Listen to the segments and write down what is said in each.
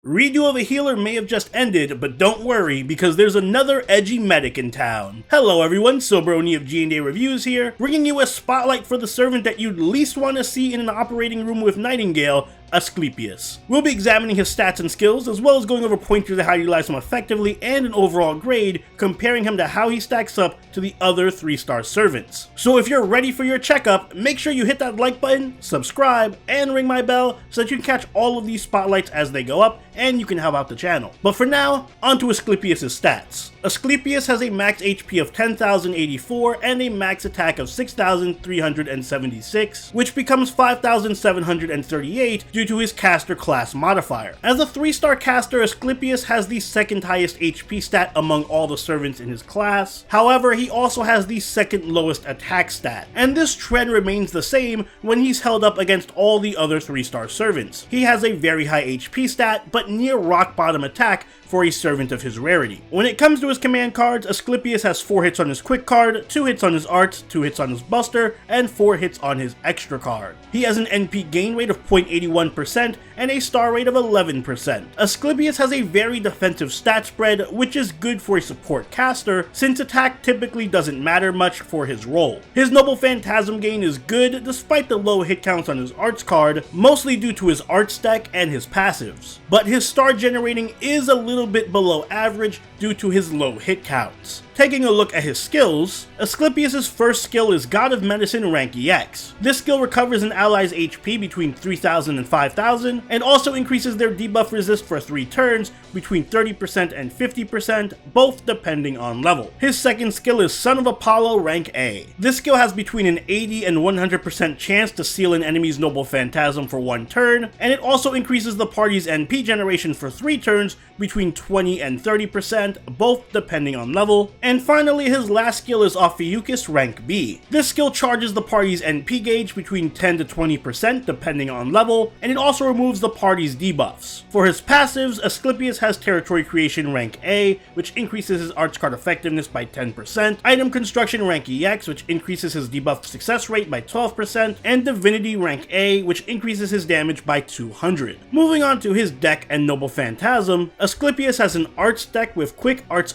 Redo of a healer may have just ended, but don't worry, because there's another edgy medic in town. Hello everyone, Sobroni of G&A Reviews here, bringing you a spotlight for the servant that you'd least want to see in an operating room with Nightingale, Asclepius. We'll be examining his stats and skills, as well as going over pointers on how to utilize him effectively and an overall grade, comparing him to how he stacks up to the other 3-star servants. So if you're ready for your checkup, make sure you hit that like button, subscribe, and ring my bell so that you can catch all of these spotlights as they go up, and you can help out the channel. But for now, on to Asclepius' stats. Asclepius has a max HP of 10,084 and a max attack of 6,376, which becomes 5,738 due to his caster class modifier. As a 3-star caster, Asclepius has the second highest HP stat among all the servants in his class. However, he also has the second lowest attack stat, and this trend remains the same when he's held up against all the other 3-star servants. He has a very high HP stat, but near rock bottom attack for a servant of his rarity. When it comes to his command cards, Asclepius has 4 hits on his quick card, 2 hits on his art, 2 hits on his buster, and 4 hits on his extra card. He has an NP gain rate of 0.81% and a star rate of 11%. Asclepius has a very defensive stat spread, which is good for a support caster, since attack typically doesn't matter much for his role. His Noble Phantasm gain is good despite the low hit counts on his arts card, mostly due to his art stack and his passives. But his star generating is a little bit below average due to his low hit counts. Taking a look at his skills, Asclepius' first skill is God of Medicine rank EX. This skill recovers an ally's HP between 3,000 and 5,000, and also increases their debuff resist for 3 turns between 30% and 50%, both depending on level. His second skill is Son of Apollo rank A. This skill has between an 80 and 100% chance to seal an enemy's Noble Phantasm for 1 turn, and it also increases the party's NP generation for 3 turns between 20 and 30%, both depending on level. And finally, his last skill is Ophiuchus rank B. This skill charges the party's NP gauge between 10 to 20% depending on level, and it also removes the party's debuffs. For his passives, Asclepius has Territory Creation rank A, which increases his arts card effectiveness by 10%, Item Construction rank EX, which increases his debuff success rate by 12%, and Divinity rank A, which increases his damage by 200. Moving on to his deck and Noble Phantasm, Asclepius has an Arts deck with Quick Arts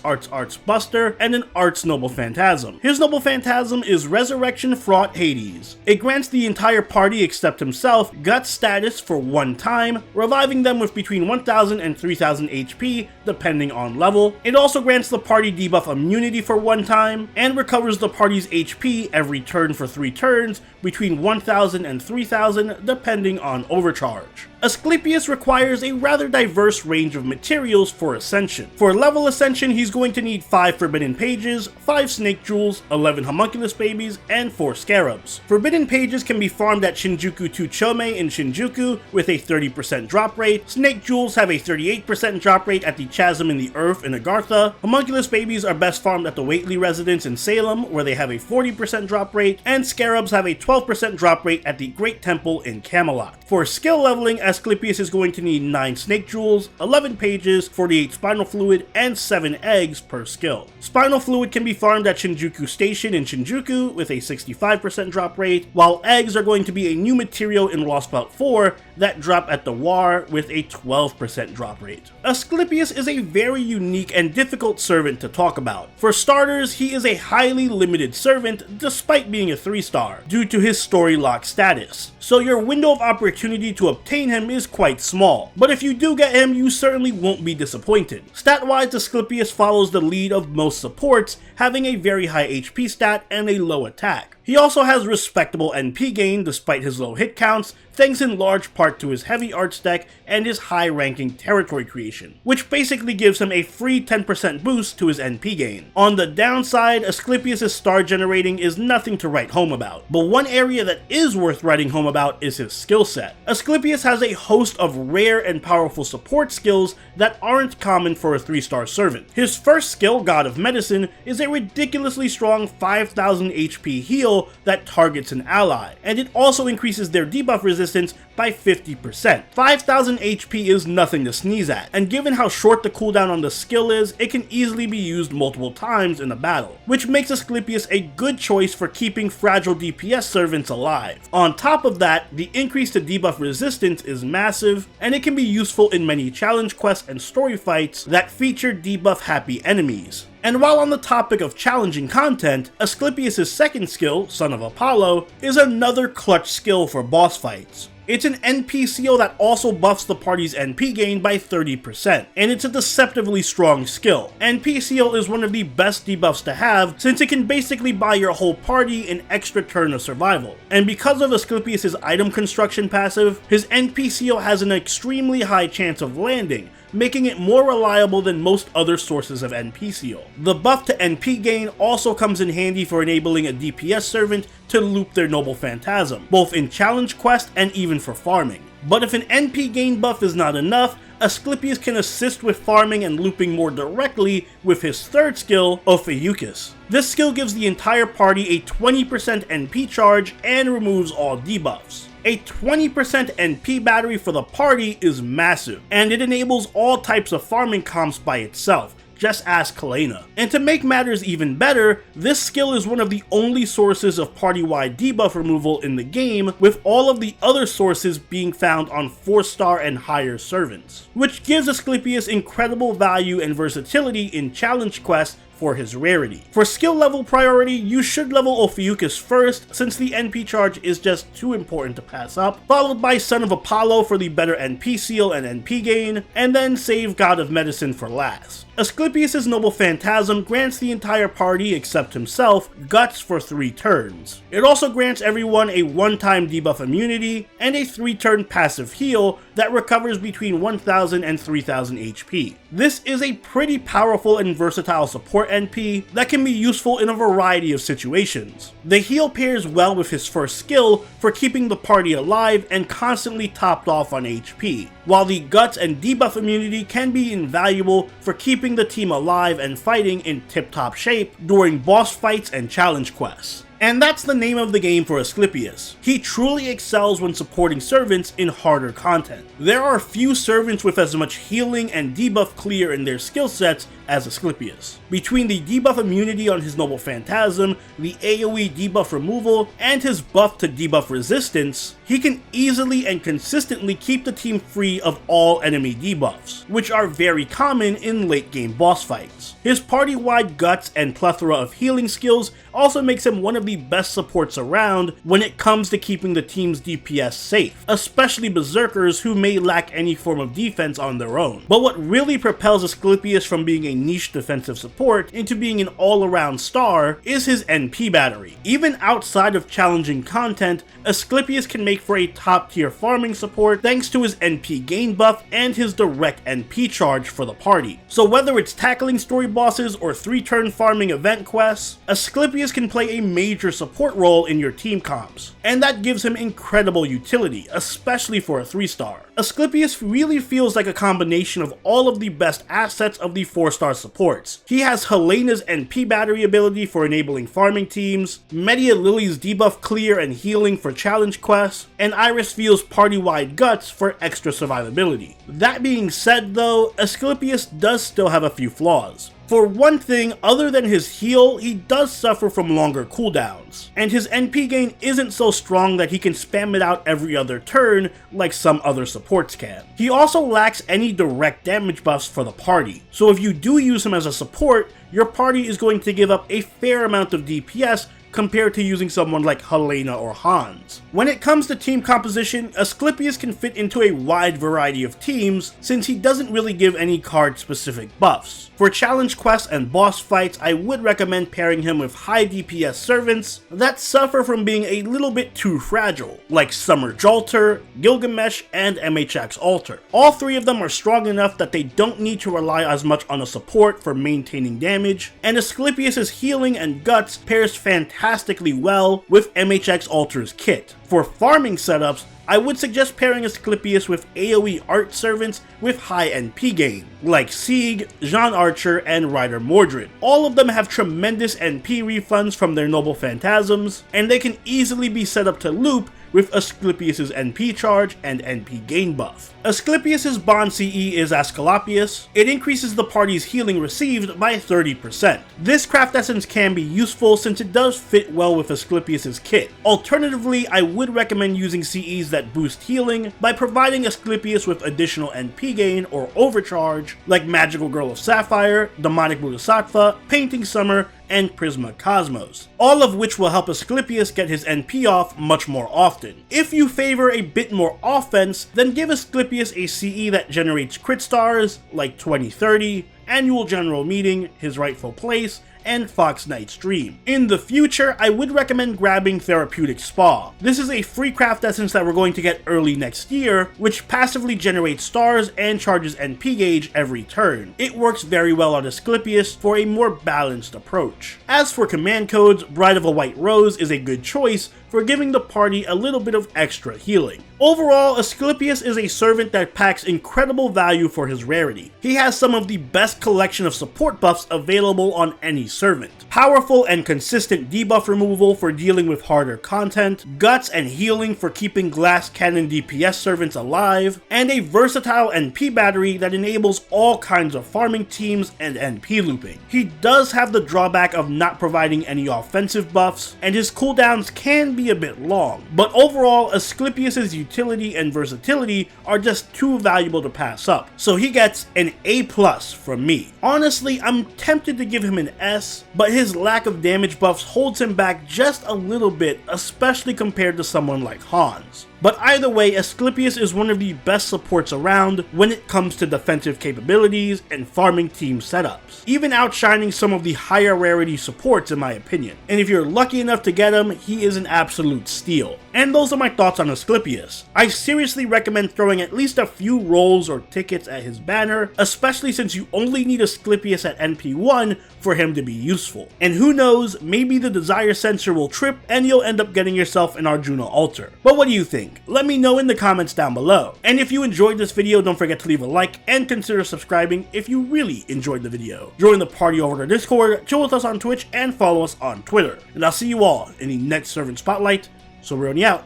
Buster, and an Arts Noble Phantasm. His Noble Phantasm is Resurrection Fraught Hades. It grants the entire party except himself Gut status for 1 time, reviving them with between 1,000 and 3,000 HP depending on level. It also grants the party debuff immunity for 1 time, and recovers the party's HP every turn for 3 turns between 1,000 and 3,000 depending on overcharge. Asclepius requires a rather diverse range of materials for Ascension. For level Ascension, he's going to need 5 Forbidden Pages, 5 Snake Jewels, 11 Homunculus Babies, and 4 Scarabs. Forbidden Pages can be farmed at Shinjuku 2 Chome in Shinjuku with a 30% drop rate. Snake Jewels have a 38% drop rate at the Chasm in the Earth in Agartha. Homunculus Babies are best farmed at the Waitley Residence in Salem, where they have a 40% drop rate, and Scarabs have a 12% drop rate at the Great Temple in Camelot. For skill leveling, Asclepius is going to need 9 Snake Jewels, 11 Pages, 48 Spinal Fluid, and 7 Eggs per skill. Spinal Fluid can be farmed at Shinjuku Station in Shinjuku with a 65% drop rate, while Eggs are going to be a new material in Lost Belt 4 that drop at the War with a 12% drop rate. Asclepius is a very unique and difficult servant to talk about. For starters, he is a highly limited servant despite being a 3-star, due to his story lock status. So your window of opportunity to obtain him is quite small, but if you do get him, you certainly won't be disappointed. Stat-wise, Asclepius follows the lead of most supports, having a very high HP stat and a low attack. He also has respectable NP gain despite his low hit counts, thanks in large part to his heavy arts deck and his high-ranking territory creation, which basically gives him a free 10% boost to his NP gain. On the downside, Asclepius' star generating is nothing to write home about, but one area that is worth writing home about is his skill set. Asclepius has a host of rare and powerful support skills that aren't common for a 3-star servant. His first skill, God of Medicine, is a ridiculously strong 5,000 HP heal that targets an ally, and it also increases their debuff resistance by 50%. 5000 HP is nothing to sneeze at, and given how short the cooldown on the skill is, it can easily be used multiple times in a battle, which makes Asclepius a good choice for keeping fragile DPS servants alive. On top of that, the increase to debuff resistance is massive, and it can be useful in many challenge quests and story fights that feature debuff happy enemies. And while on the topic of challenging content, Asclepius' second skill, Son of Apollo, is another clutch skill for boss fights. It's an NP seal that also buffs the party's NP gain by 30%, and it's a deceptively strong skill. NP seal is one of the best debuffs to have since it can basically buy your whole party an extra turn of survival. And because of Asclepius' item construction passive, his NP seal has an extremely high chance of landing, making it more reliable than most other sources of NP seal. The buff to NP gain also comes in handy for enabling a DPS servant to loop their Noble Phantasm, both in challenge quest and even for farming. But if an NP gain buff is not enough, Asclepius can assist with farming and looping more directly with his third skill, Ophiuchus. This skill gives the entire party a 20% NP charge and removes all debuffs. A 20% NP battery for the party is massive, and it enables all types of farming comps by itself. Just ask Helena. And to make matters even better, this skill is one of the only sources of party-wide debuff removal in the game, with all of the other sources being found on 4-star and higher servants, which gives Asclepius incredible value and versatility in challenge quests for his rarity. For skill level priority, you should level Ophiuchus first, since the NP charge is just too important to pass up, followed by Son of Apollo for the better NP seal and NP gain, and then save God of Medicine for last. Asclepius' Noble Phantasm grants the entire party, except himself, Guts for 3 turns. It also grants everyone a one-time debuff immunity, and a 3-turn passive heal that recovers between 1000 and 3000 HP. This is a pretty powerful and versatile support NP that can be useful in a variety of situations. The heal pairs well with his first skill for keeping the party alive and constantly topped off on HP, while the Guts and debuff immunity can be invaluable for keeping the team alive and fighting in tip-top shape during boss fights and challenge quests. And that's the name of the game for Asclepius. He truly excels when supporting servants in harder content. There are few servants with as much healing and debuff clear in their skill sets as Asclepius. Between the debuff immunity on his Noble Phantasm, the AoE debuff removal, and his buff to debuff resistance, he can easily and consistently keep the team free of all enemy debuffs, which are very common in late game boss fights. His party-wide guts and plethora of healing skills also makes him one of the best supports around when it comes to keeping the team's DPS safe, especially berserkers who may lack any form of defense on their own. But what really propels Asclepius from being a niche defensive support into being an all-around star is his NP battery. Even outside of challenging content, Asclepius can make for a top-tier farming support thanks to his NP gain buff and his direct NP charge for the party. So whether it's tackling story bosses or 3-turn farming event quests, Asclepius can play a major support role in your team comps, and that gives him incredible utility, especially for a 3-star. Asclepius really feels like a combination of all of the best assets of the 4-star supports. He has Helena's NP battery ability for enabling farming teams, Media Lily's debuff clear and healing for challenge quests, and Iris Veil's party-wide guts for extra survivability. That being said though, Asclepius does still have a few flaws. For one thing, other than his heal, he does suffer from longer cooldowns, and his NP gain isn't so strong that he can spam it out every other turn like some other supports can. He also lacks any direct damage buffs for the party, so if you do use him as a support, your party is going to give up a fair amount of DPS compared to using someone like Helena or Hans. When it comes to team composition, Asclepius can fit into a wide variety of teams since he doesn't really give any card-specific buffs. For challenge quests and boss fights, I would recommend pairing him with high DPS servants that suffer from being a little bit too fragile, like Summer Jolter, Gilgamesh, and MHX Alter. All 3 of them are strong enough that they don't need to rely as much on a support for maintaining damage, and Asclepius' healing and guts pairs fantastically well with MHX Alter's kit. For farming setups, I would suggest pairing Asclepius with AoE art servants with high NP gain, like Sieg, Jean Archer, and Ryder Mordred. All of them have tremendous NP refunds from their Noble Phantasms, and they can easily be set up to loop with Asclepius' NP charge and NP gain buff. Asclepius' bond CE is Asclepius. It increases the party's healing received by 30%. This craft essence can be useful since it does fit well with Asclepius' kit. Alternatively, I would recommend using CEs that boost healing by providing Asclepius with additional NP gain or overcharge, like Magical Girl of Sapphire, Demonic Bodhisattva, Painting Summer, and Prisma Cosmos, all of which will help Asclepius get his NP off much more often. If you favor a bit more offense, then give Asclepius a CE that generates crit stars, like 2030, Annual General Meeting, his rightful place, and Fox Knight's Dream. In the future, I would recommend grabbing Therapeutic Spa. This is a free craft essence that we're going to get early next year, which passively generates stars and charges NP gauge every turn. It works very well on Asclepius for a more balanced approach. As for command codes, Bride of a White Rose is a good choice for giving the party a little bit of extra healing. Overall, Asclepius is a servant that packs incredible value for his rarity. He has some of the best collection of support buffs available on any servant. Powerful and consistent debuff removal for dealing with harder content, guts and healing for keeping glass cannon DPS servants alive, and a versatile NP battery that enables all kinds of farming teams and NP looping. He does have the drawback of not providing any offensive buffs, and his cooldowns can be a bit long, but overall Asclepius' utility and versatility are just too valuable to pass up, so he gets an A+ from me. Honestly, I'm tempted to give him an S, but his lack of damage buffs holds him back just a little bit, especially compared to someone like Hans. But either way, Asclepius is one of the best supports around when it comes to defensive capabilities and farming team setups, even outshining some of the higher rarity supports in my opinion. And if you're lucky enough to get him, he is an absolute steal. And those are my thoughts on Asclepius. I seriously recommend throwing at least a few rolls or tickets at his banner, especially since you only need Asclepius at NP1 for him to be useful. And who knows, maybe the desire sensor will trip and you'll end up getting yourself an Arjuna altar. But what do you think? Let me know in the comments down below. And if you enjoyed this video, don't forget to leave a like and consider subscribing if you really enjoyed the video. Join the party over to Discord, chill with us on Twitch, and follow us on Twitter. And I'll see you all in the next Servant Spotlight. So we're on you out.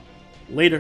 Later.